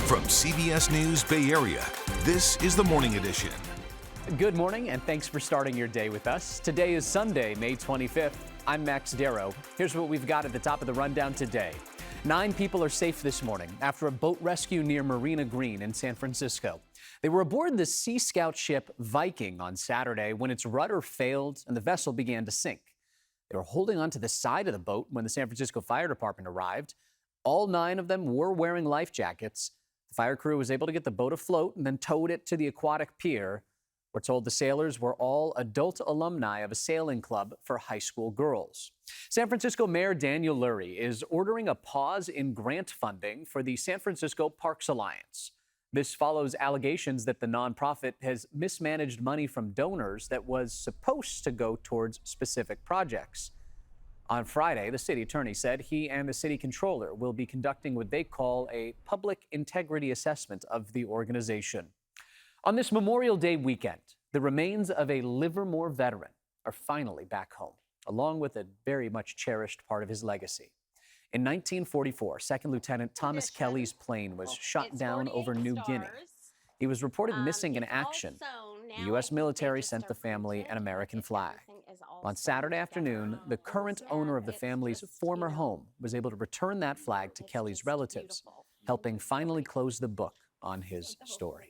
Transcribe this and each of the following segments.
From CBS News Bay Area, this is the Morning Edition. Good morning, and thanks for starting your day with us. Today is Sunday, May 25th. I'm Max Darrow. Here's what we've got at the top of the rundown today. 9 people are safe this morning after a boat rescue near Marina Green in San Francisco. They were aboard the Sea Scout ship Viking on Saturday when its rudder failed and the vessel began to sink. They were holding onto the side of the boat when the San Francisco Fire Department arrived. All 9 of them were wearing life jackets. The fire crew was able to get the boat afloat and then towed it to the aquatic pier. We're told the sailors were all adult alumni of a sailing club for high school girls. San Francisco Mayor Daniel Lurie is ordering a pause in grant funding for the San Francisco Parks Alliance. This follows allegations that the nonprofit has mismanaged money from donors that was supposed to go towards specific projects. On Friday, the city attorney said he and the city controller will be conducting what they call a public integrity assessment of the organization. On this Memorial Day weekend, the remains of a Livermore veteran are finally back home, along with a very much cherished part of his legacy. In 1944, Second Lieutenant Thomas Kelly's plane was shot down over New Guinea. He was reported missing in action. The U.S. military sent the family an American flag. On Saturday afternoon, the current owner of the family's former home was able to return that flag to Kelly's relatives, helping finally close the book on his story.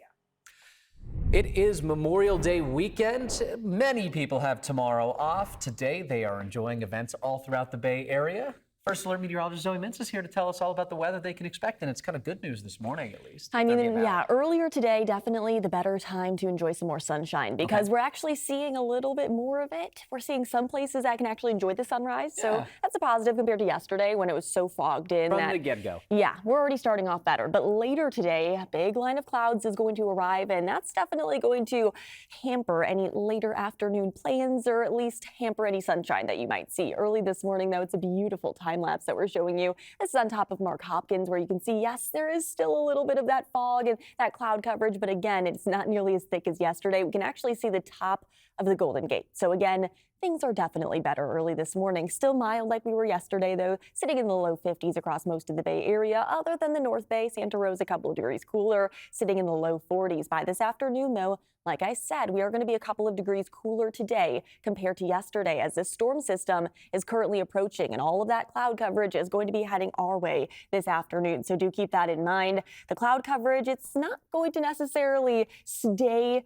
It is Memorial Day weekend. Many people have tomorrow off. Today, they are enjoying events all throughout the Bay Area. First Alert meteorologist Zoe Mintz is here to tell us all about the weather they can expect, and it's kind of good news this morning, at least. I mean, yeah, earlier today, definitely the better time to enjoy some more sunshine because we're actually seeing a little bit more of it. We're seeing some places that can actually enjoy the sunrise, so that's a positive compared to yesterday when it was so fogged in. From the get-go. Yeah, we're already starting off better, but later today, a big line of clouds is going to arrive, and that's definitely going to hamper any later afternoon plans or at least hamper any sunshine that you might see. Early this morning, though, it's a beautiful time lapse that we're showing you. This is on top of Mark Hopkins, where you can see, yes, there is still a little bit of that fog and that cloud coverage, but again, it's not nearly as thick as yesterday. We can actually see the top of the Golden Gate. So again, things are definitely better early this morning. Still mild like we were yesterday, though, sitting in the low 50s across most of the Bay Area, other than the North Bay. Santa Rosa, a couple of degrees cooler, sitting in the low 40s. By this afternoon, though, like I said, we are going to be a couple of degrees cooler today compared to yesterday as this storm system is currently approaching, and all of that cloud coverage is going to be heading our way this afternoon. So do keep that in mind. The cloud coverage, it's not going to necessarily stay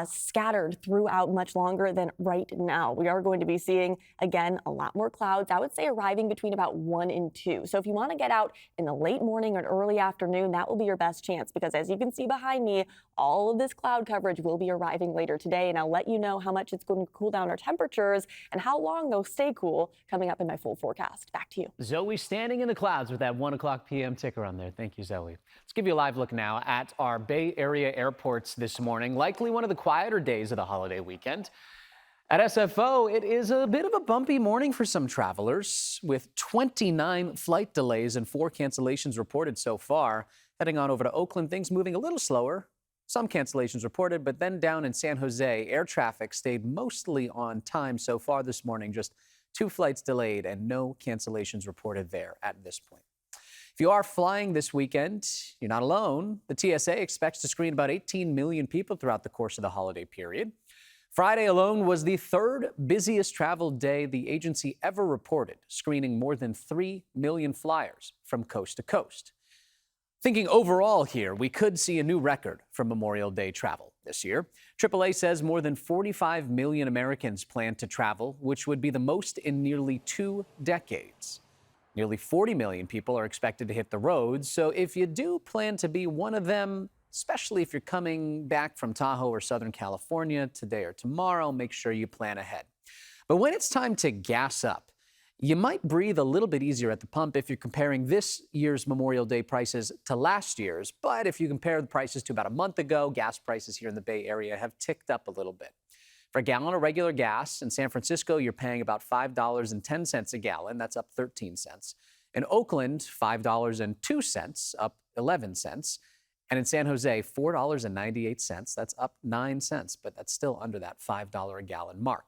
scattered throughout much longer than right now. We are going to be seeing, again, a lot more clouds. I would say arriving between about 1 and 2. So if you want to get out in the late morning or early afternoon, that will be your best chance because as you can see behind me, all of this cloud coverage will be arriving later today, and I'll let you know how much it's going to cool down our temperatures and how long they'll stay cool coming up in my full forecast. Back to you. Zoe standing in the clouds with that 1 o'clock p.m. ticker on there. Thank you, Zoe. Let's give you a live look now at our Bay Area airports this morning. Likely one of the quieter days of the holiday weekend. At SFO, it is a bit of a bumpy morning for some travelers, with 29 flight delays and 4 cancellations reported so far. Heading on over to Oakland, things moving a little slower. Some cancellations reported, but then down in San Jose, air traffic stayed mostly on time so far this morning. Just 2 flights delayed and no cancellations reported there at this point. If you are flying this weekend, you're not alone. The TSA expects to screen about 18 million people throughout the course of the holiday period. Friday alone was the 3rd busiest travel day the agency ever reported, screening more than 3 million flyers from coast to coast. Thinking overall here, we could see a new record for Memorial Day travel this year. AAA says more than 45 million Americans plan to travel, which would be the most in nearly 2 decades. Nearly 40 million people are expected to hit the roads, so if you do plan to be one of them, especially if you're coming back from Tahoe or Southern California today or tomorrow, make sure you plan ahead. But when it's time to gas up, you might breathe a little bit easier at the pump if you're comparing this year's Memorial Day prices to last year's. But if you compare the prices to about a month ago, gas prices here in the Bay Area have ticked up a little bit. For a gallon of regular gas in San Francisco, you're paying about $5.10 a gallon. That's up 13 cents. In Oakland, $5.02, up 11 cents. And in San Jose, $4.98. That's up 9 cents, but that's still under that $5 a gallon mark.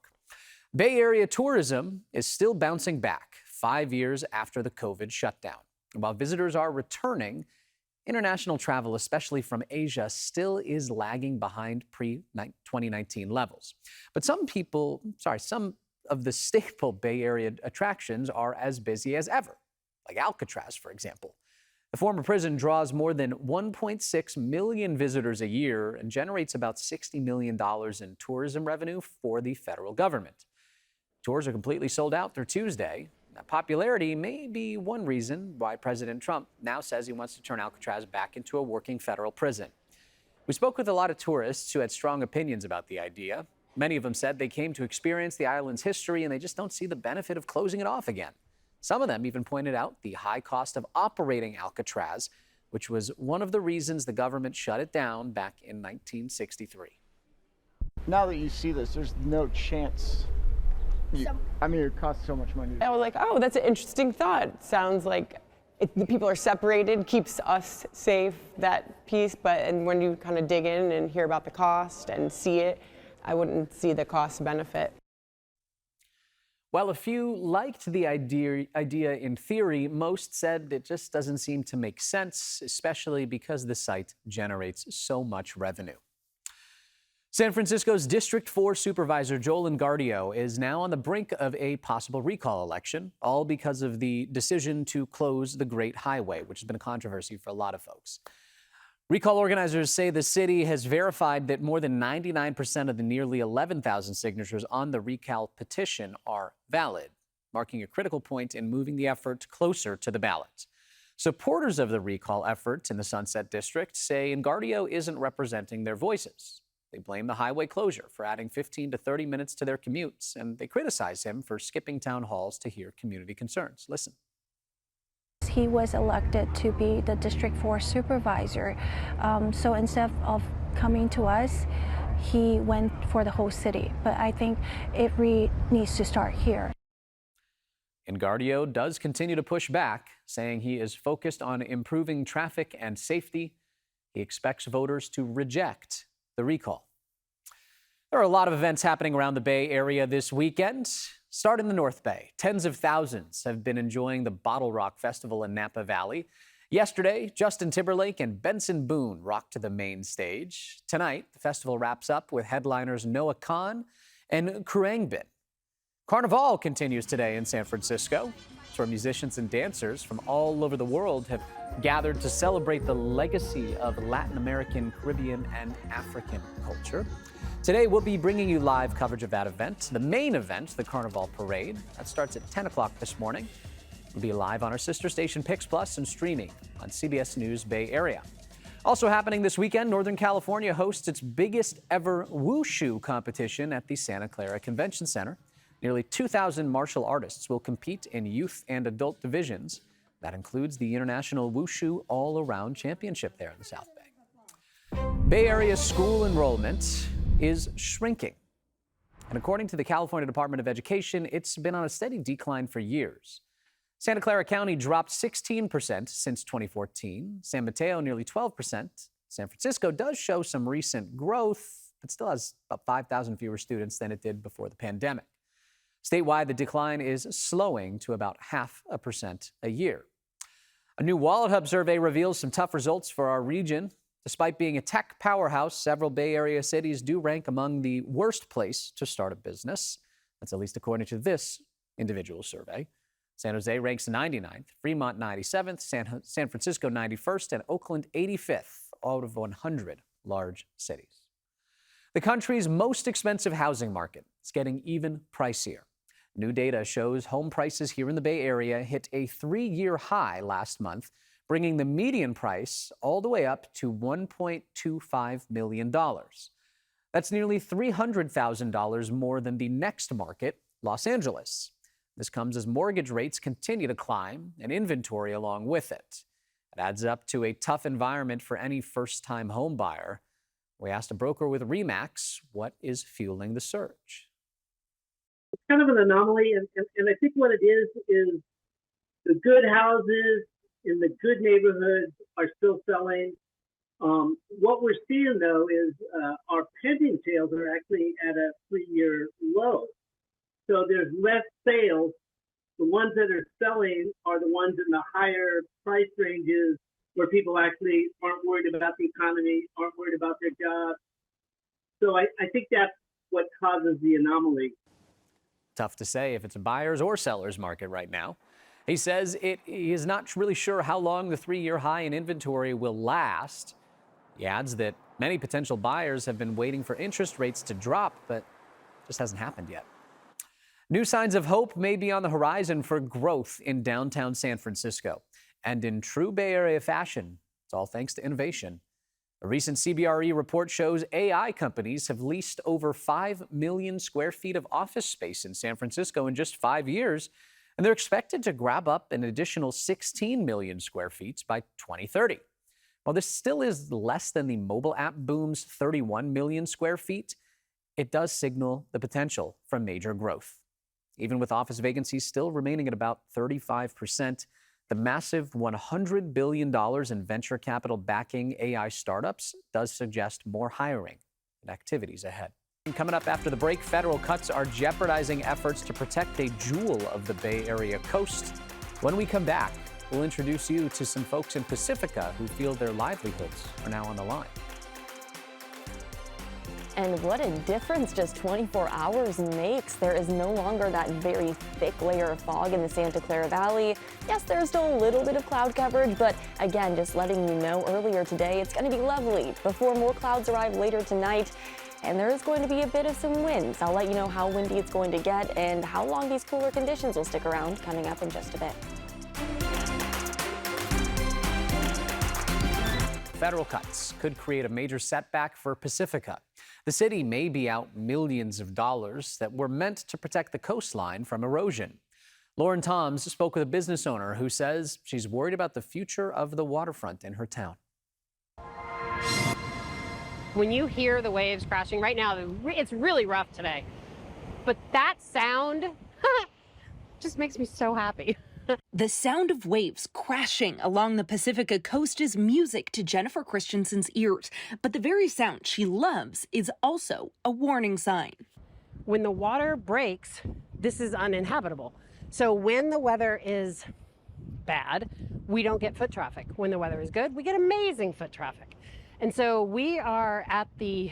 Bay Area tourism is still bouncing back 5 years after the COVID shutdown. And while visitors are returning, international travel, especially from Asia, still is lagging behind pre-2019 levels. But some of the staple Bay Area attractions are as busy as ever, like Alcatraz, for example. The former prison draws more than 1.6 million visitors a year and generates about $60 million in tourism revenue for the federal government. Tours are completely sold out through Tuesday. That popularity may be one reason why President Trump now says he wants to turn Alcatraz back into a working federal prison. We spoke with a lot of tourists who had strong opinions about the idea. Many of them said they came to experience the island's history and they just don't see the benefit of closing it off again. Some of them even pointed out the high cost of operating Alcatraz, which was one of the reasons the government shut it down back in 1963. Now that you see this, there's no chance. It costs so much money. I was like, oh, that's an interesting thought. Sounds like the people are separated, keeps us safe, that piece. And when you kind of dig in and hear about the cost and see it, I wouldn't see the cost benefit. While a few liked the idea in theory, most said it just doesn't seem to make sense, especially because the site generates so much revenue. San Francisco's District 4 Supervisor Joel Engardio is now on the brink of a possible recall election, all because of the decision to close the Great Highway, which has been a controversy for a lot of folks. Recall organizers say the city has verified that more than 99% of the nearly 11,000 signatures on the recall petition are valid, marking a critical point in moving the effort closer to the ballot. Supporters of the recall effort in the Sunset District say Engardio isn't representing their voices. They blame the highway closure for adding 15 to 30 minutes to their commutes, and they criticize him for skipping town halls to hear community concerns. Listen. He was elected to be the District 4 supervisor. So instead of coming to us, he went for the whole city. But I think it really needs to start here. Engardio does continue to push back, saying he is focused on improving traffic and safety. He expects voters to reject the recall. There are a lot of events happening around the Bay Area this weekend. Start in the North Bay. Tens of thousands have been enjoying the Bottle Rock Festival in Napa Valley. Yesterday, Justin Timberlake and Benson Boone rocked to the main stage. Tonight, the festival wraps up with headliners Noah Kahan and Khruangbin. Carnival continues today in San Francisco. It's where musicians and dancers from all over the world have gathered to celebrate the legacy of Latin American, Caribbean, and African culture. Today, we'll be bringing you live coverage of that event. The main event, the Carnival Parade, that starts at 10 o'clock this morning. We'll be live on our sister station Pix Plus and streaming on CBS News Bay Area. Also happening this weekend, Northern California hosts its biggest ever wushu competition at the Santa Clara Convention Center. Nearly 2,000 martial artists will compete in youth and adult divisions. That includes the International Wushu All-Around Championship there in the South Bay. Bay Area school enrollment is shrinking. And according to the California Department of Education, it's been on a steady decline for years. Santa Clara County dropped 16% since 2014. San Mateo nearly 12%. San Francisco does show some recent growth, but still has about 5,000 fewer students than it did before the pandemic. Statewide, the decline is slowing to about 0.5% a year. A new Wallet Hub survey reveals some tough results for our region. Despite being a tech powerhouse, several Bay Area cities do rank among the worst place to start a business. That's at least according to this individual survey. San Jose ranks 99th, Fremont 97th, San Francisco 91st, and Oakland 85th out of 100 large cities. The country's most expensive housing market is getting even pricier. New data shows home prices here in the Bay Area hit a 3-year high last month, bringing the median price all the way up to $1.25 million. That's nearly $300,000 more than the next market, Los Angeles. This comes as mortgage rates continue to climb and inventory along with it. It adds up to a tough environment for any first-time home buyer. We asked a broker with RE/MAX what is fueling the surge. It's kind of an anomaly, and I think what it is the good houses in the good neighborhoods are still selling. What we're seeing, though, is our pending sales are actually at a 3-year low. So there's less sales. The ones that are selling are the ones in the higher price ranges where people actually aren't worried about the economy, aren't worried about their jobs. So I think that's what causes the anomaly. Tough to say if it's a buyer's or seller's market right now. He says he is not really sure how long the 3-year high in inventory will last. He adds that many potential buyers have been waiting for interest rates to drop, but it just hasn't happened yet. New signs of hope may be on the horizon for growth in downtown San Francisco. And in true Bay Area fashion, it's all thanks to innovation. A recent CBRE report shows AI companies have leased over 5 million square feet of office space in San Francisco in just 5 years, and they're expected to grab up an additional 16 million square feet by 2030. While this still is less than the mobile app boom's 31 million square feet, it does signal the potential for major growth. Even with office vacancies still remaining at about 35%, the massive $100 billion in venture capital backing AI startups does suggest more hiring and activities ahead. And coming up after the break, federal cuts are jeopardizing efforts to protect a jewel of the Bay Area coast. When we come back, we'll introduce you to some folks in Pacifica who feel their livelihoods are now on the line. And what a difference just 24 hours makes. There is no longer that very thick layer of fog in the Santa Clara Valley. Yes, there's still a little bit of cloud coverage, but again, just letting you know earlier today, it's going to be lovely before more clouds arrive later tonight. And there is going to be a bit of some winds. I'll let you know how windy it's going to get and how long these cooler conditions will stick around coming up in just a bit. Federal cuts could create a major setback for Pacifica. The city may be out millions of dollars that were meant to protect the coastline from erosion. Lauren Toms spoke with a business owner who says she's worried about the future of the waterfront in her town. When you hear the waves crashing right now, it's really rough today. But that sound just makes me so happy. The sound of waves crashing along the Pacifica coast is music to Jennifer Christensen's ears, but the very sound she loves is also a warning sign. When the water breaks, this is uninhabitable. So when the weather is bad, we don't get foot traffic. When the weather is good, we get amazing foot traffic. And so we are at the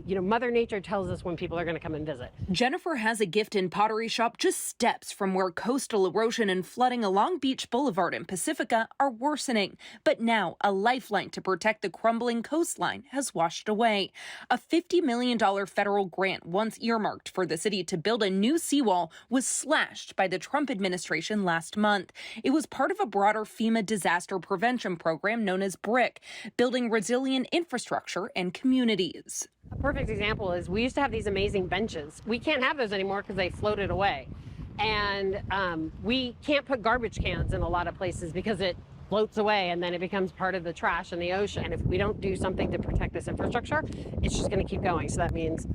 Mother Nature tells us when people are going to come and visit. Jennifer has a gift and pottery shop just steps from where coastal erosion and flooding along Beach Boulevard in Pacifica are worsening. But now a lifeline to protect the crumbling coastline has washed away. A $50 million federal grant once earmarked for the city to build a new seawall was slashed by the Trump administration last month. It was part of a broader FEMA disaster prevention program known as BRIC, building resilient infrastructure and communities. A perfect example is we used to have these amazing benches. We can't have those anymore because they floated away. And we can't put garbage cans in a lot of places because it floats away and then it becomes part of the trash in the ocean. And if we don't do something to protect this infrastructure, it's just going to keep going. So that means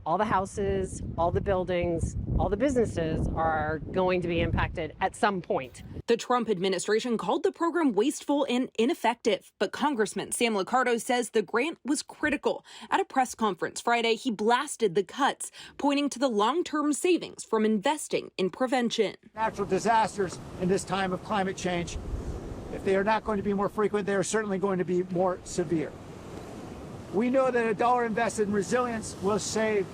all the houses, all the buildings, all the businesses are going to be impacted at some point. The Trump administration called the program wasteful and ineffective, but Congressman Sam Liccardo says the grant was critical. At a press conference Friday, he blasted the cuts, pointing to the long-term savings from investing in prevention. Natural disasters in this time of climate change, if they are not going to be more frequent, they are certainly going to be more severe. We know that a dollar invested in resilience will save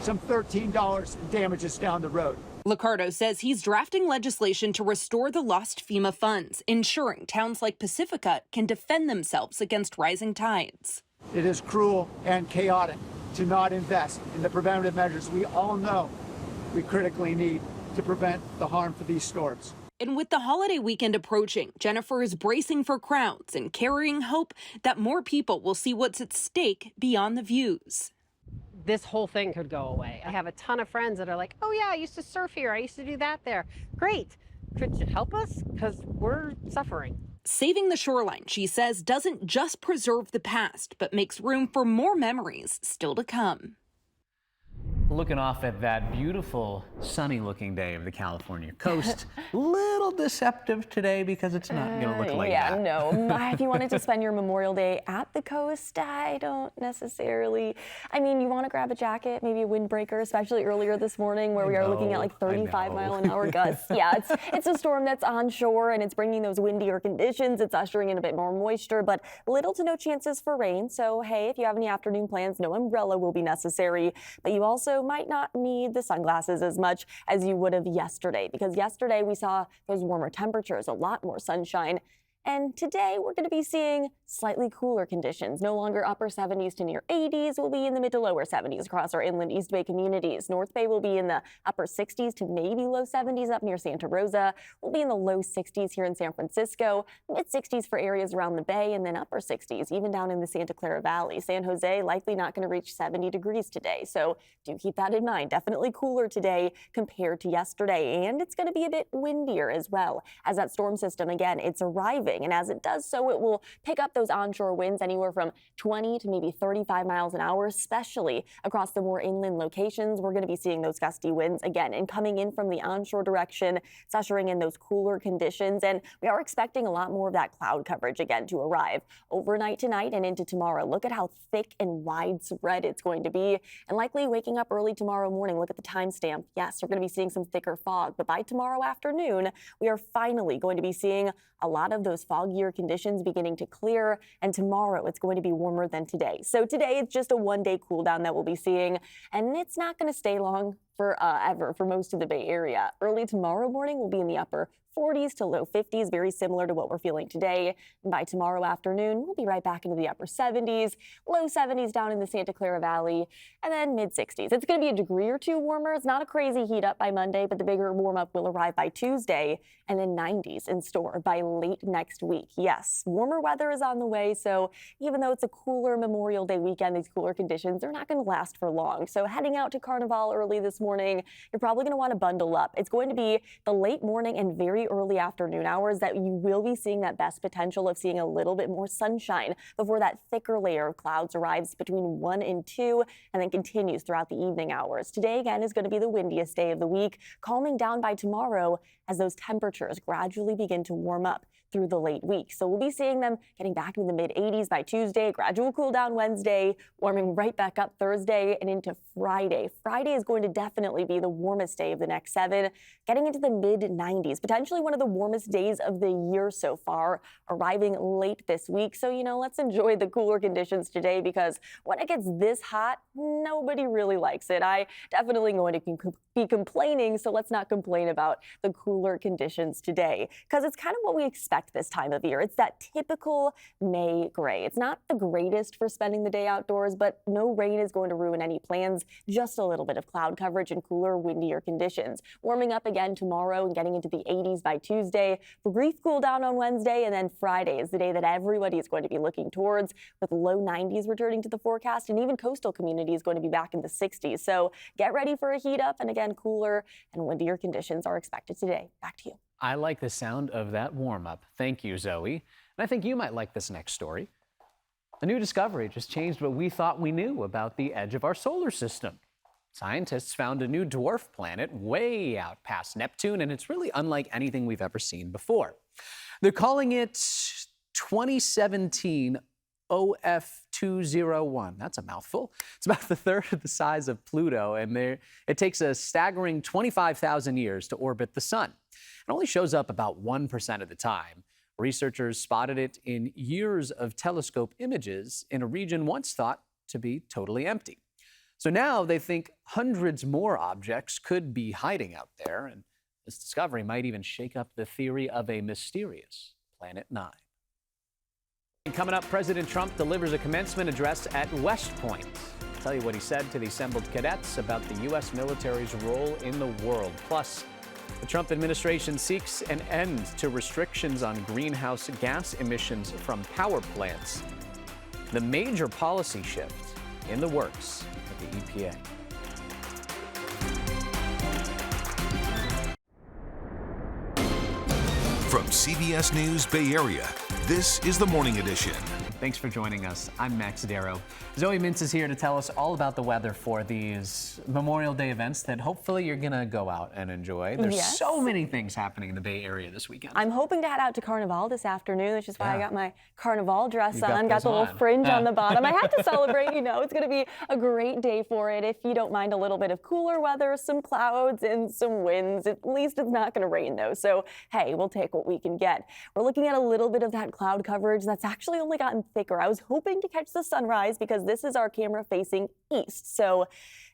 some $13 in damages down the road. Liccardo says he's drafting legislation to restore the lost FEMA funds, ensuring towns like Pacifica can defend themselves against rising tides. It is cruel and chaotic to not invest in the preventative measures we all know we critically need to prevent the harm for these storms. And with the holiday weekend approaching, Jennifer is bracing for crowds and carrying hope that more people will see what's at stake beyond the views. This whole thing could go away. I have a ton of friends that are like, oh yeah, I used to surf here. I used to do that there. Great. Could you help us? Because we're suffering. Saving the shoreline, she says, doesn't just preserve the past, but makes room for more memories still to come. Looking off at that beautiful sunny looking day of the California coast. Little deceptive today because it's not going to look like that. Yeah, no. If you wanted to spend your Memorial Day at the coast, I don't necessarily. I mean, you want to grab a jacket, maybe a windbreaker, especially earlier this morning where we are looking at like 35-mile-an-hour gusts. Yeah, it's a storm that's onshore and it's bringing those windier conditions. It's ushering in a bit more moisture, but little to no chances for rain. So, hey, if you have any afternoon plans, no umbrella will be necessary. But you also might not need the sunglasses as much as you would have yesterday, because yesterday we saw those warmer temperatures, a lot more sunshine. And today we're going to be seeing slightly cooler conditions. No longer upper 70s to near 80s. We'll be in the mid to lower 70s across our inland East Bay communities. North Bay will be in the upper 60s to maybe low 70s up near Santa Rosa. We'll be in the low 60s here in San Francisco, mid 60s for areas around the Bay, and then upper 60s even down in the Santa Clara Valley. San Jose likely not going to reach 70 degrees today. So do keep that in mind. Definitely cooler today compared to yesterday. And it's going to be a bit windier as well as that storm system, again, it's arriving. And as it does so, it will pick up those onshore winds anywhere from 20 to maybe 35 miles an hour, especially across the more inland locations. We're going to be seeing those gusty winds again and coming in from the onshore direction. It's ushering in those cooler conditions. And we are expecting a lot more of that cloud coverage again to arrive overnight tonight and into tomorrow. Look at how thick and widespread it's going to be, and likely waking up early tomorrow morning. Look at the timestamp. Yes, we're going to be seeing some thicker fog, but by tomorrow afternoon, we are finally going to be seeing a lot of those foggier conditions beginning to clear, and tomorrow it's going to be warmer than today. So today it's just a one-day cool down that we'll be seeing, and it's not going to stay long forever for most of the Bay Area. Early tomorrow morning we'll be in the upper 40s to low 50s, very similar to what we're feeling today. And by tomorrow afternoon, we'll be right back into the upper 70s, low 70s down in the Santa Clara Valley, and then mid 60s. It's going to be a degree or two warmer. It's not a crazy heat up by Monday, but the bigger warm up will arrive by Tuesday, and then 90s in store by late next week. Yes, warmer weather is on the way, so even though it's a cooler Memorial Day weekend, these cooler conditions are not going to last for long. So heading out to Carnival early this morning, you're probably going to want to bundle up. It's going to be the late morning and very early afternoon hours that you will be seeing that best potential of seeing a little bit more sunshine before that thicker layer of clouds arrives between 1 and 2 and then continues throughout the evening hours. Today, again, is going to be the windiest day of the week, calming down by tomorrow as those temperatures gradually begin to warm up through the late week. So we'll be seeing them getting back to the mid 80s by Tuesday, gradual cool down Wednesday, warming right back up Thursday and into Friday. Friday is going to definitely be the warmest day of the next 7, getting into the mid 90s, potentially one of the warmest days of the year so far, arriving late this week. So, let's enjoy the cooler conditions today, because when it gets this hot, nobody really likes it. I definitely going to be complaining, so let's not complain about the cooler conditions today, because it's kind of what we expect this time of year. It's that typical May gray. It's not the greatest for spending the day outdoors, but no rain is going to ruin any plans. Just a little bit of cloud coverage and cooler, windier conditions. Warming up again tomorrow and getting into the 80s by Tuesday. Brief cool down on Wednesday, and then Friday is the day that everybody is going to be looking towards, with low 90s returning to the forecast, and even coastal community is going to be back in the 60s. So get ready for a heat up, and again, cooler and windier conditions are expected today. Back to you. I like the sound of that warm-up. Thank you, Zoe. And I think you might like this next story. A new discovery just changed what we thought we knew about the edge of our solar system. Scientists found a new dwarf planet way out past Neptune, and it's really unlike anything we've ever seen before. They're calling it 2017 OF201. That's a mouthful. It's about the third of the size of Pluto, and it takes a staggering 25,000 years to orbit the sun. It only shows up about 1% of the time. Researchers spotted it in years of telescope images in a region once thought to be totally empty. So now they think hundreds more objects could be hiding out there, and this discovery might even shake up the theory of a mysterious Planet 9. Coming up, President Trump delivers a commencement address at West Point. I'll tell you what he said to the assembled cadets about the U.S. military's role in the world. Plus, the Trump administration seeks an end to restrictions on greenhouse gas emissions from power plants. The major policy shift in the works at the EPA. From CBS News Bay Area, this is the Morning Edition. Thanks for joining us. I'm Max Darrow. Zoe Mintz is here to tell us all about the weather for these Memorial Day events that hopefully you're going to go out and enjoy. There's so many things happening in the Bay Area this weekend. I'm hoping to head out to Carnival this afternoon, which is why I got my Carnival dress on. Got the little on. fringe on the bottom. I had to celebrate, you know. It's going to be a great day for it. If you don't mind a little bit of cooler weather, some clouds and some winds, at least it's not going to rain though. So, hey, we'll take what we can get. We're looking at a little bit of that cloud coverage that's actually only gotten thicker. I was hoping to catch the sunrise because this is our camera facing east. So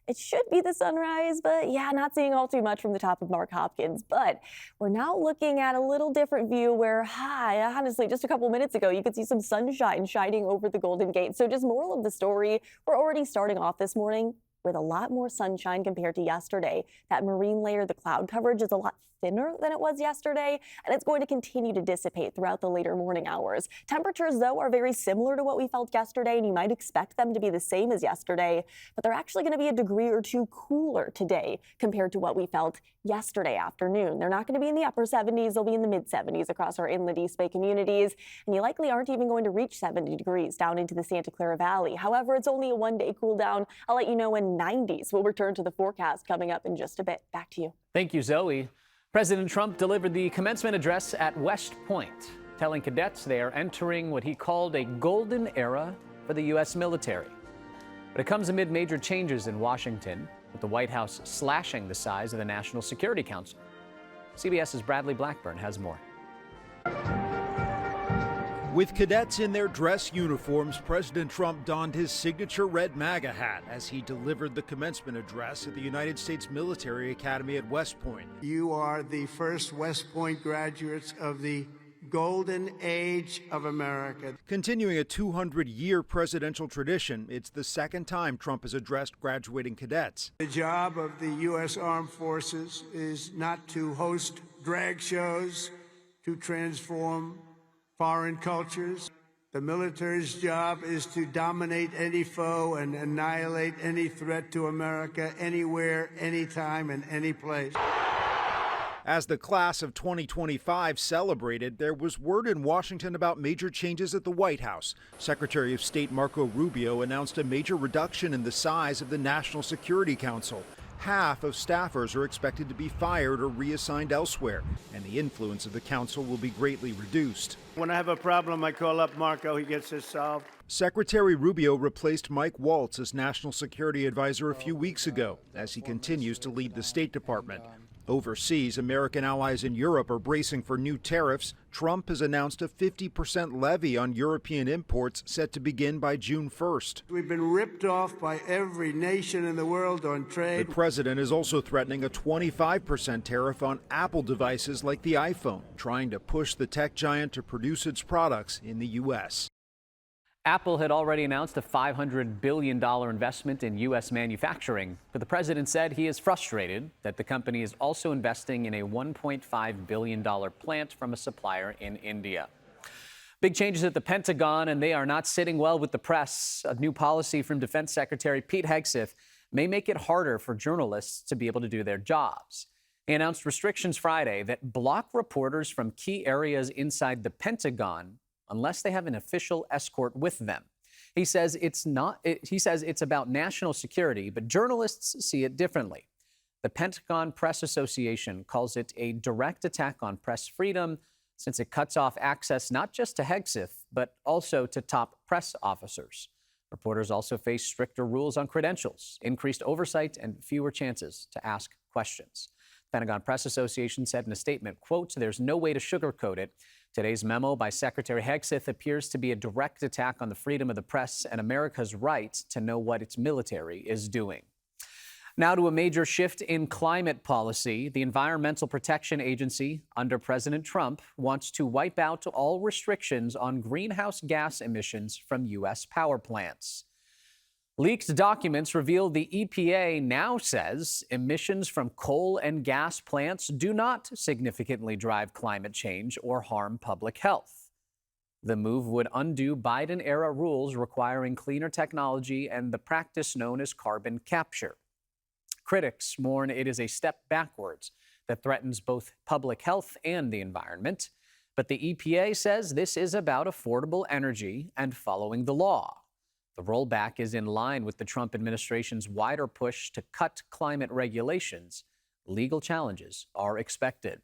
it should be the sunrise, but yeah, not seeing all too much from the top of Mark Hopkins. But we're now looking at a little different view where, honestly, just a couple minutes ago, you could see some sunshine shining over the Golden Gate. So just moral of the story, we're already starting off this morning with a lot more sunshine compared to yesterday. That marine layer, the cloud coverage, is a lot thinner than it was yesterday, and it's going to continue to dissipate throughout the later morning hours. Temperatures, though, are very similar to what we felt yesterday, and you might expect them to be the same as yesterday, but they're actually going to be a degree or two cooler today compared to what we felt yesterday afternoon. They're not going to be in the upper 70s. They'll be in the mid 70s across our inland East Bay communities, and you likely aren't even going to reach 70 degrees down into the Santa Clara Valley. However, it's only a one-day cool down. I'll let you know when 90s. We'll return to the forecast coming up in just a bit. Back to you. Thank you, Zoe. President Trump delivered the commencement address at West Point, telling cadets they are entering what he called a golden era for the U.S. military. But it comes amid major changes in Washington, with the White House slashing the size of the National Security Council. CBS's Bradley Blackburn has more. With cadets in their dress uniforms, President Trump donned his signature red MAGA hat as he delivered the commencement address at the United States Military Academy at West Point. You are the first West Point graduates of the golden age of America. Continuing a 200-year presidential tradition, it's the second time Trump has addressed graduating cadets. The job of the U.S. Armed Forces is not to host drag shows, to transform foreign cultures. The military's job is to dominate any foe and annihilate any threat to America anywhere, anytime, and any place. As the class of 2025 celebrated, there was word in Washington about major changes at the White House. Secretary of State Marco Rubio announced a major reduction in the size of the National Security Council. Half of staffers are expected to be fired or reassigned elsewhere, and the influence of the council will be greatly reduced. When I have a problem, I call up Marco. He gets it solved. Secretary Rubio replaced Mike Waltz as National Security Advisor a few weeks ago, as he continues to lead the State Department. Overseas, American allies in Europe are bracing for new tariffs. Trump has announced a 50% levy on European imports set to begin by June 1st. We've been ripped off by every nation in the world on trade. The president is also threatening a 25% tariff on Apple devices like the iPhone, trying to push the tech giant to produce its products in the U.S. Apple had already announced a $500 billion investment in U.S. manufacturing, but the president said he is frustrated that the company is also investing in a $1.5 billion plant from a supplier in India. Big changes at the Pentagon, and they are not sitting well with the press. A new policy from Defense Secretary Pete Hegseth may make it harder for journalists to be able to do their jobs. He announced restrictions Friday that block reporters from key areas inside the Pentagon unless they have an official escort with them. He says it's about national security, but journalists see it differently. The Pentagon Press Association calls it a direct attack on press freedom, since it cuts off access not just to Hegseth, but also to top press officers. Reporters also face stricter rules on credentials, increased oversight, and fewer chances to ask questions. The Pentagon Press Association said in a statement, quote, "There's no way to sugarcoat it. Today's memo by Secretary Hegseth appears to be a direct attack on the freedom of the press and America's right to know what its military is doing." Now to a major shift in climate policy. The Environmental Protection Agency under President Trump wants to wipe out all restrictions on greenhouse gas emissions from U.S. power plants. Leaked documents reveal the EPA now says emissions from coal and gas plants do not significantly drive climate change or harm public health. The move would undo Biden-era rules requiring cleaner technology and the practice known as carbon capture. Critics warn it is a step backwards that threatens both public health and the environment. But the EPA says this is about affordable energy and following the law. The rollback is in line with the Trump administration's wider push to cut climate regulations. Legal challenges are expected.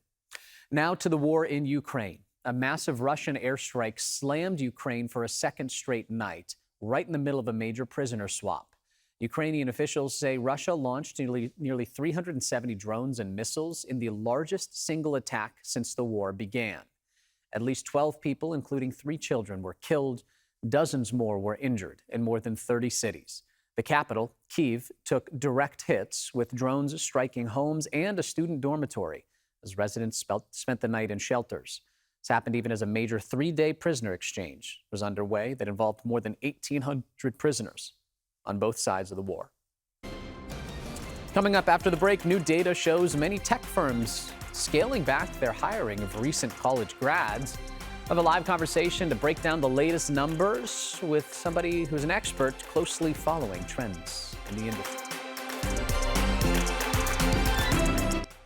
Now to the war in Ukraine. A massive Russian airstrike slammed Ukraine for a second straight night, right in the middle of a major prisoner swap. Ukrainian officials say Russia launched nearly 370 drones and missiles in the largest single attack since the war began. At least 12 people, including 3 children, were killed. Dozens more were injured in more than 30 cities. The capital, Kyiv, took direct hits, with drones striking homes and a student dormitory as residents spent the night in shelters. This happened even as a major 3-day prisoner exchange was underway that involved more than 1,800 prisoners on both sides of the war. Coming up after the break, new data shows many tech firms scaling back their hiring of recent college grads. I have a live conversation to break down the latest numbers with somebody who's an expert closely following trends in the industry.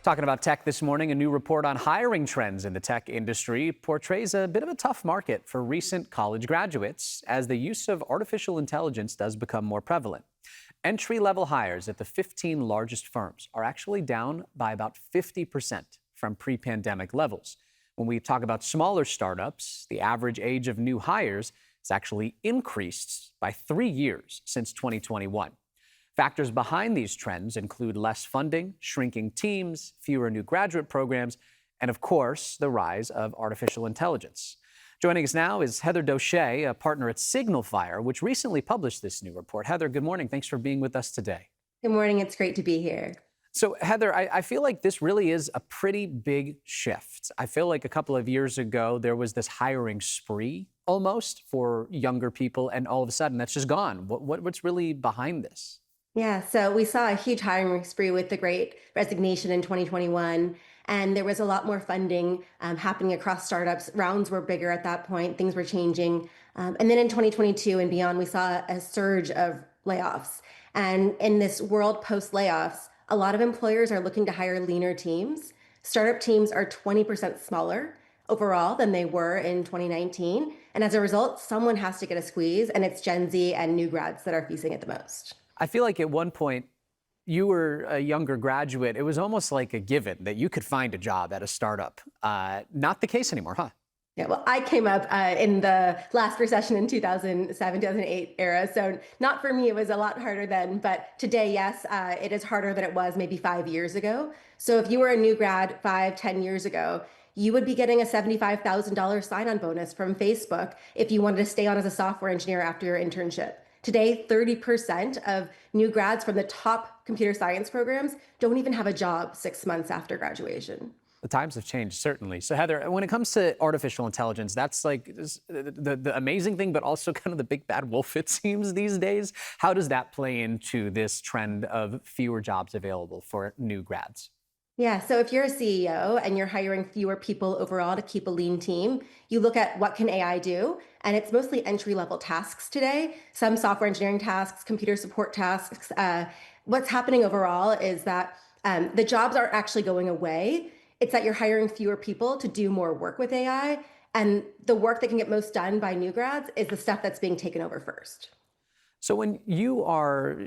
Talking about tech this morning, a new report on hiring trends in the tech industry portrays a bit of a tough market for recent college graduates as the use of artificial intelligence does become more prevalent. Entry-level hires at the 15 largest firms are actually down by about 50% from pre-pandemic levels. When we talk about smaller startups, the average age of new hires has actually increased by 3 years since 2021. Factors behind these trends include less funding, shrinking teams, fewer new graduate programs, and of course, the rise of artificial intelligence. Joining us now is Heather Doche, a partner at Signalfire, which recently published this new report. Heather, good morning. Thanks for being with us today. Good morning. It's great to be here. So, Heather, I feel like this really is a pretty big shift. I feel like a couple of years ago, there was this hiring spree almost for younger people, and all of a sudden that's just gone. What's really behind this? Yeah, so we saw a huge hiring spree with the Great Resignation in 2021, and there was a lot more funding happening across startups. Rounds were bigger at that point, things were changing. And then in 2022 and beyond, we saw a surge of layoffs. And in this world post-layoffs, a lot of employers are looking to hire leaner teams. Startup teams are 20% smaller overall than they were in 2019. And as a result, someone has to get a squeeze, and it's Gen Z and new grads that are feasting it the most. I feel like at one point, you were a younger graduate. It was almost like a given that you could find a job at a startup. Not the case anymore, huh? Yeah, well, I came up in the last recession in 2007, 2008 era. So not for me, it was a lot harder then. But today, yes, it is harder than it was maybe 5 years ago. So if you were a new grad 5, 10 years ago, you would be getting a $75,000 sign-on bonus from Facebook if you wanted to stay on as a software engineer after your internship. Today, 30% of new grads from the top computer science programs don't even have a job 6 months after graduation. The times have changed, certainly. So, Heather, when it comes to artificial intelligence, that's like the amazing thing, but also kind of the big bad wolf, it seems, these days. How does that play into this trend of fewer jobs available for new grads? Yeah, so if you're a CEO and you're hiring fewer people overall to keep a lean team, you look at what can AI do, and it's mostly entry-level tasks today, some software engineering tasks, computer support tasks. What's happening overall is that the jobs aren't actually going away. It's that you're hiring fewer people to do more work with AI, and the work that can get most done by new grads is the stuff that's being taken over first. So when you are,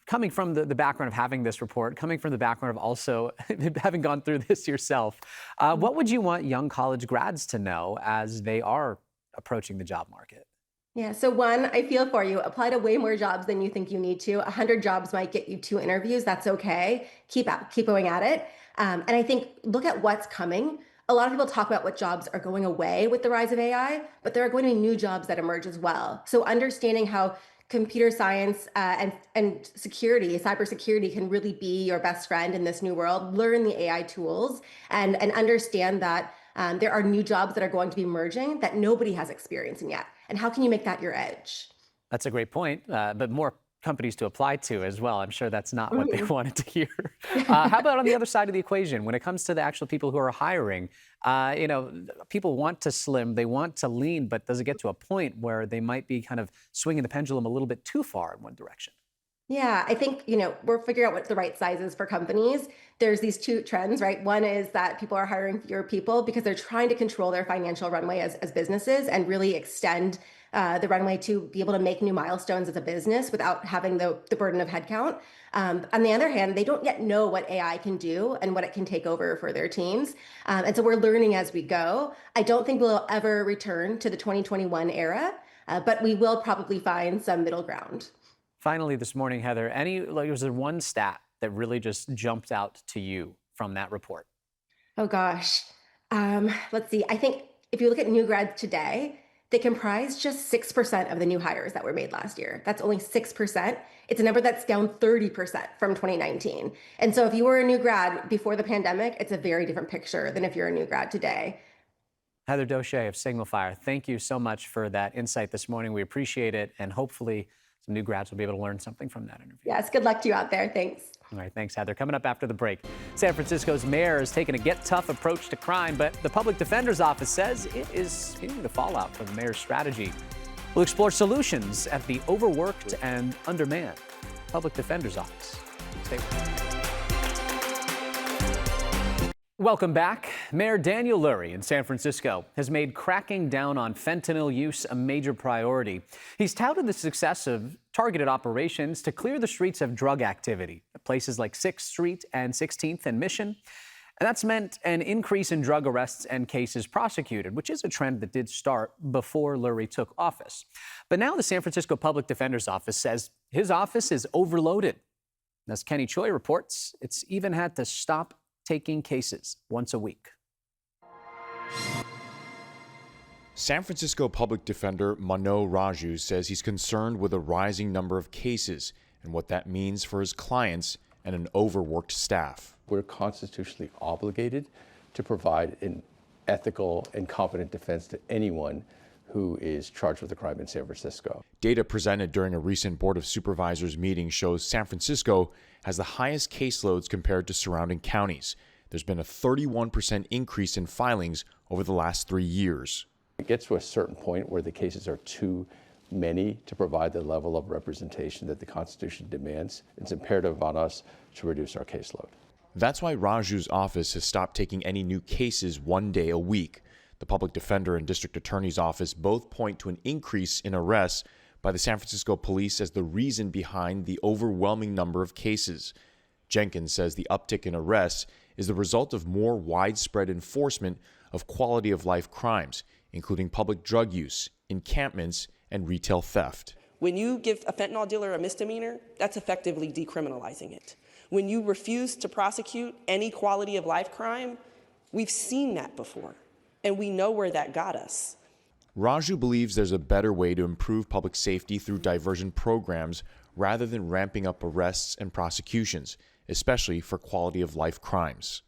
coming from the background of having this report, coming from the background of also having gone through this yourself, what would you want young college grads to know as they are approaching the job market? Yeah, so one, I feel for you. Apply to way more jobs than you think you need to. 100 jobs might get you 2 interviews. That's okay. Keep going at it. And I think look at what's coming. A lot of people talk about what jobs are going away with the rise of AI, but there are going to be new jobs that emerge as well. So understanding how computer science and security, cybersecurity can really be your best friend in this new world. Learn the AI tools and understand that there are new jobs that are going to be emerging that nobody has experience in yet. And how can you make that your edge? That's a great point, but more companies to apply to as well. I'm sure that's not what they wanted to hear. How about on the other side of the equation, when it comes to the actual people who are hiring? People want to slim, they want to lean, but does it get to a point where they might be kind of swinging the pendulum a little bit too far in one direction? Yeah, I think, we're figuring out what the right size is for companies. There's these two trends, right? One is that people are hiring fewer people because they're trying to control their financial runway as businesses and really extend the runway to be able to make new milestones as a business without having the burden of headcount. On the other hand, they don't yet know what AI can do and what it can take over for their teams. And so we're learning as we go. I don't think we'll ever return to the 2021 era, but we will probably find some middle ground. Finally, this morning, Heather, was there one stat that really just jumped out to you from that report? Oh gosh. Let's see. I think if you look at new grads today, they comprise just 6% of the new hires that were made last year. That's only 6%. It's a number that's down 30% from 2019. And so if you were a new grad before the pandemic, it's a very different picture than if you're a new grad today. Heather Doche of Signal Fire, thank you so much for that insight this morning. We appreciate it, and hopefully some new grads will be able to learn something from that interview. Yes, good luck to you out there. Thanks. All right, thanks, Heather. Coming up after the break, San Francisco's mayor has taken a get-tough approach to crime, but the public defender's office says it is feeling the fallout from the mayor's strategy. We'll explore solutions at the overworked and undermanned public defender's office. Stay with us. Welcome back. Mayor Daniel Lurie in San Francisco has made cracking down on fentanyl use a major priority. He's touted the success of targeted operations to clear the streets of drug activity at places like 6th Street and 16th and Mission. And that's meant an increase in drug arrests and cases prosecuted, which is a trend that did start before Lurie took office. But now the San Francisco Public Defender's Office says his office is overloaded. As Kenny Choi reports, it's even had to stop taking cases once a week. San Francisco Public Defender Mano Raju says he's concerned with a rising number of cases and what that means for his clients and an overworked staff. We're constitutionally obligated to provide an ethical and competent defense to anyone who is charged with a crime in San Francisco. Data presented during a recent Board of Supervisors meeting shows San Francisco has the highest caseloads compared to surrounding counties. There's been a 31% increase in filings over the last 3 years. It gets to a certain point where the cases are too many to provide the level of representation that the Constitution demands. It's imperative on us to reduce our caseload. That's why Raju's office has stopped taking any new cases 1 day a week. The public defender and district attorney's office both point to an increase in arrests by the San Francisco police as the reason behind the overwhelming number of cases. Jenkins says the uptick in arrests is the result of more widespread enforcement of quality of life crimes, including public drug use, encampments, and retail theft. When you give a fentanyl dealer a misdemeanor, that's effectively decriminalizing it. When you refuse to prosecute any quality of life crime, we've seen that before, and we know where that got us. Raju believes there's a better way to improve public safety through diversion programs rather than ramping up arrests and prosecutions, especially for quality of life crimes.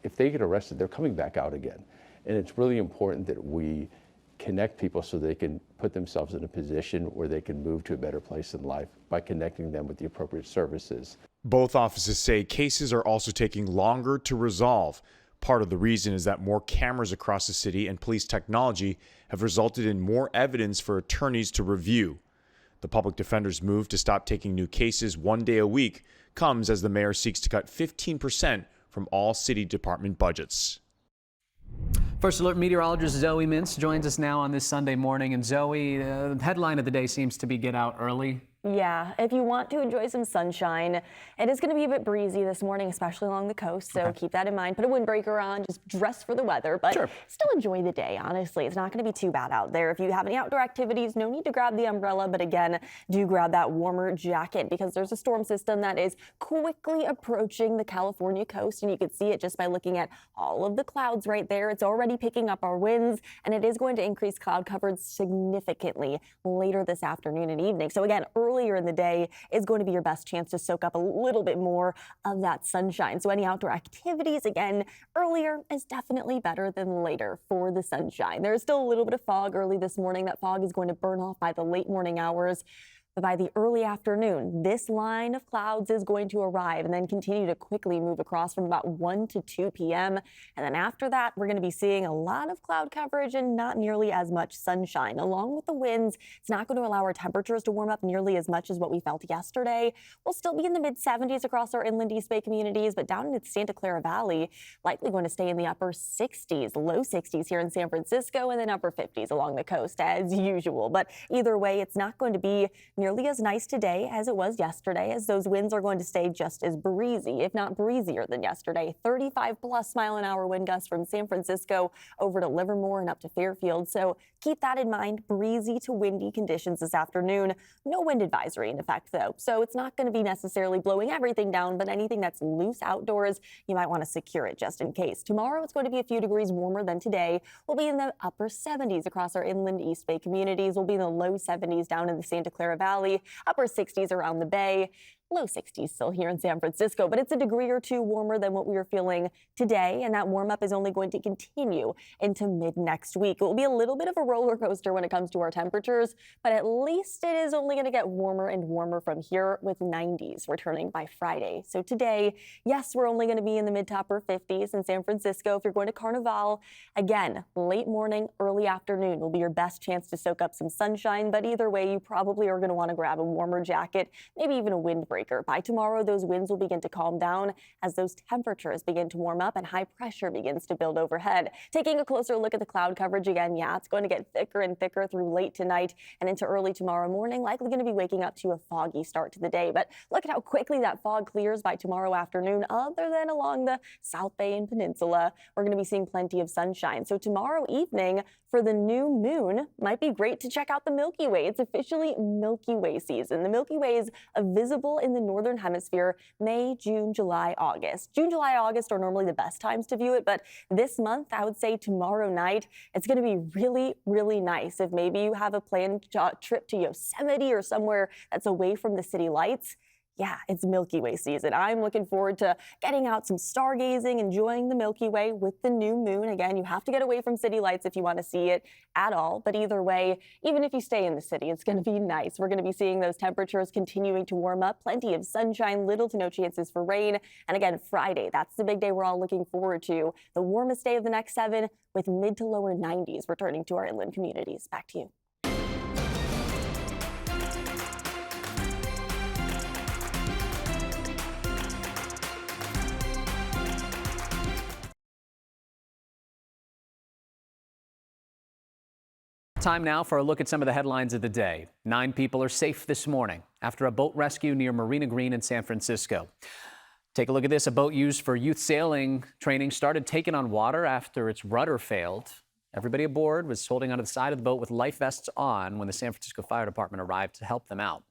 If they get arrested, they're coming back out again. And it's really important that we connect people so they can put themselves in a position where they can move to a better place in life by connecting them with the appropriate services. Both offices say cases are also taking longer to resolve. Part of the reason is that more cameras across the city and police technology have resulted in more evidence for attorneys to review. The public defender's move to stop taking new cases 1 day a week comes as the mayor seeks to cut 15% from all city department budgets. First Alert meteorologist Zoe Mintz joins us now on this Sunday morning. And Zoe, the headline of the day seems to be get out early. Yeah, if you want to enjoy some sunshine, it is going to be a bit breezy this morning, especially along the coast. So keep that in mind. Put a windbreaker on, just dress for the weather, but still enjoy the day. Honestly, it's not going to be too bad out there. If you have any outdoor activities, no need to grab the umbrella. But again, do grab that warmer jacket because there's a storm system that is quickly approaching the California coast. And you can see it just by looking at all of the clouds right there. It's already picking up our winds, and it is going to increase cloud coverage significantly later this afternoon and evening. So again, earlier in the day is going to be your best chance to soak up a little bit more of that sunshine. So any outdoor activities, again, earlier is definitely better than later for the sunshine. There's still a little bit of fog early this morning. That fog is going to burn off by the late morning hours. But by the early afternoon, this line of clouds is going to arrive and then continue to quickly move across from about 1 to 2 p.m. And then after that, we're going to be seeing a lot of cloud coverage and not nearly as much sunshine. Along with the winds, it's not going to allow our temperatures to warm up nearly as much as what we felt yesterday. We'll still be in the mid-70s across our inland East Bay communities, but down in the Santa Clara Valley, likely going to stay in the upper 60s, low 60s here in San Francisco, and then upper 50s along the coast as usual. But either way, it's not going to be nearly as nice today as it was yesterday, as those winds are going to stay just as breezy, if not breezier than yesterday. 35+ mile-an-hour wind gusts from San Francisco over to Livermore and up to Fairfield. So keep that in mind. Breezy to windy conditions this afternoon. No wind advisory in effect, though. So it's not going to be necessarily blowing everything down, but anything that's loose outdoors, you might want to secure it just in case. Tomorrow, it's going to be a few degrees warmer than today. We'll be in the upper 70s across our inland East Bay communities. We'll be in the low 70s down in the Santa Clara Valley, upper 60s around the Bay. Low 60s still here in San Francisco, but it's a degree or two warmer than what we were feeling today, and that warm up is only going to continue into mid next week. It will be a little bit of a roller coaster when it comes to our temperatures, but at least it is only going to get warmer and warmer from here, with 90s returning by Friday. So today, yes, we're only going to be in the mid to upper 50s in San Francisco. If you're going to Carnival, again, late morning, early afternoon will be your best chance to soak up some sunshine, but either way, you probably are going to want to grab a warmer jacket, maybe even a windbreaker. By tomorrow, those winds will begin to calm down as those temperatures begin to warm up and high pressure begins to build overhead. Taking a closer look at the cloud coverage again, yeah, it's going to get thicker and thicker through late tonight and into early tomorrow morning, likely going to be waking up to a foggy start to the day. But look at how quickly that fog clears by tomorrow afternoon, other than along the South Bay and Peninsula. We're going to be seeing plenty of sunshine. So tomorrow evening, for the new moon, might be great to check out the Milky Way. It's officially Milky Way season. The Milky Way is visible in the northern hemisphere May, June, July, August. June, July, August are normally the best times to view it, but this month, I would say tomorrow night, it's going to be really, really nice. If maybe you have a planned trip to Yosemite or somewhere that's away from the city lights, yeah, it's Milky Way season. I'm looking forward to getting out some stargazing, enjoying the Milky Way with the new moon. Again, you have to get away from city lights if you want to see it at all. But either way, even if you stay in the city, it's going to be nice. We're going to be seeing those temperatures continuing to warm up. Plenty of sunshine, little to no chances for rain. And again, Friday, that's the big day we're all looking forward to. The warmest day of the next 7 with mid to lower 90s returning to our inland communities. Back to you. Time now for a look at some of the headlines of the day. 9 people are safe this morning after a boat rescue near Marina Green in San Francisco. Take a look at this. A boat used for youth sailing training started taking on water after its rudder failed. Everybody aboard was holding onto the side of the boat with life vests on when the San Francisco Fire Department arrived to help them out.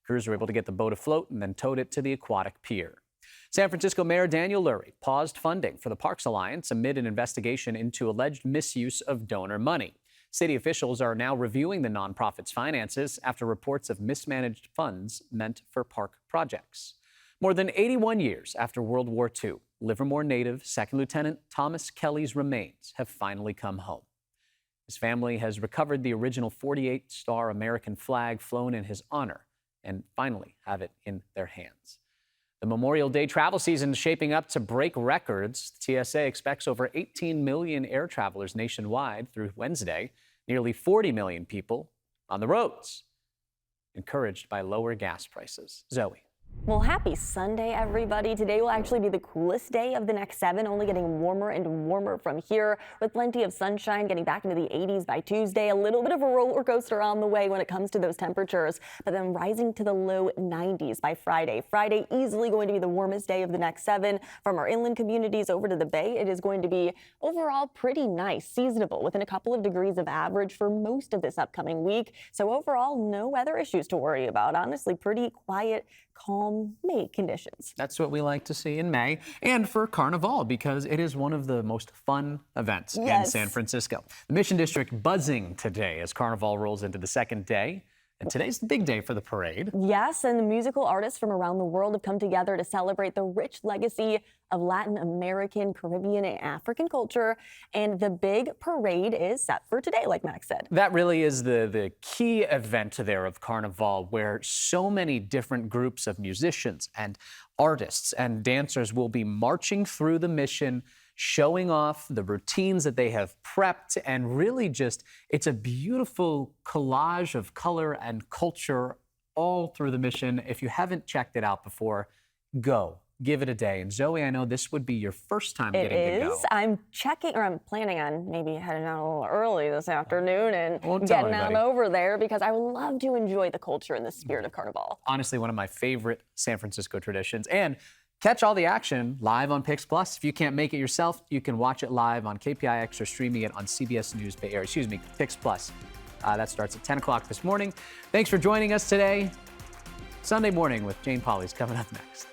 Crews were able to get the boat afloat and then towed it to the aquatic pier. San Francisco Mayor Daniel Lurie paused funding for the Parks Alliance amid an investigation into alleged misuse of donor money. City officials are now reviewing the nonprofit's finances after reports of mismanaged funds meant for park projects. More than 81 years after World War II, Livermore native Second Lieutenant Thomas Kelly's remains have finally come home. His family has recovered the original 48-star American flag flown in his honor and finally have it in their hands. The Memorial Day travel season is shaping up to break records. The TSA expects over 18 million air travelers nationwide through Wednesday, nearly 40 million people on the roads, encouraged by lower gas prices. Zoe. Well, happy Sunday, everybody. Today will actually be the coolest day of the next 7, only getting warmer and warmer from here with plenty of sunshine, getting back into the 80s by Tuesday. A little bit of a roller coaster on the way when it comes to those temperatures, but then rising to the low 90s by Friday. Friday easily going to be the warmest day of the next 7. From our inland communities over to the Bay, it is going to be overall pretty nice, seasonable, within a couple of degrees of average for most of this upcoming week. So overall, no weather issues to worry about. Honestly, pretty quiet, calm May conditions. That's what we like to see in May, and for Carnival, because it is one of the most fun events in San Francisco. The Mission District buzzing today as Carnival rolls into the second day. And today's the big day for the parade. Yes, and the musical artists from around the world have come together to celebrate the rich legacy of Latin American, Caribbean, and African culture. And the big parade is set for today, like Max said. That really is the key event there of Carnival, where so many different groups of musicians and artists and dancers will be marching through the Mission, showing off the routines that they have prepped, and really just, it's a beautiful collage of color and culture all through the Mission. If you haven't checked it out before, go. Give it a day. And Zoe, I know this would be your first time getting to go. I'm planning on maybe heading out a little early this afternoon and getting on over there because I would love to enjoy the culture and the spirit of Carnival. Honestly, one of my favorite San Francisco traditions. And catch all the action live on Pix Plus. If you can't make it yourself, you can watch it live on KPIX or streaming it on CBS News Bay Area. Pix Plus. That starts at 10 o'clock this morning. Thanks for joining us today. Sunday Morning with Jane Pauley's coming up next.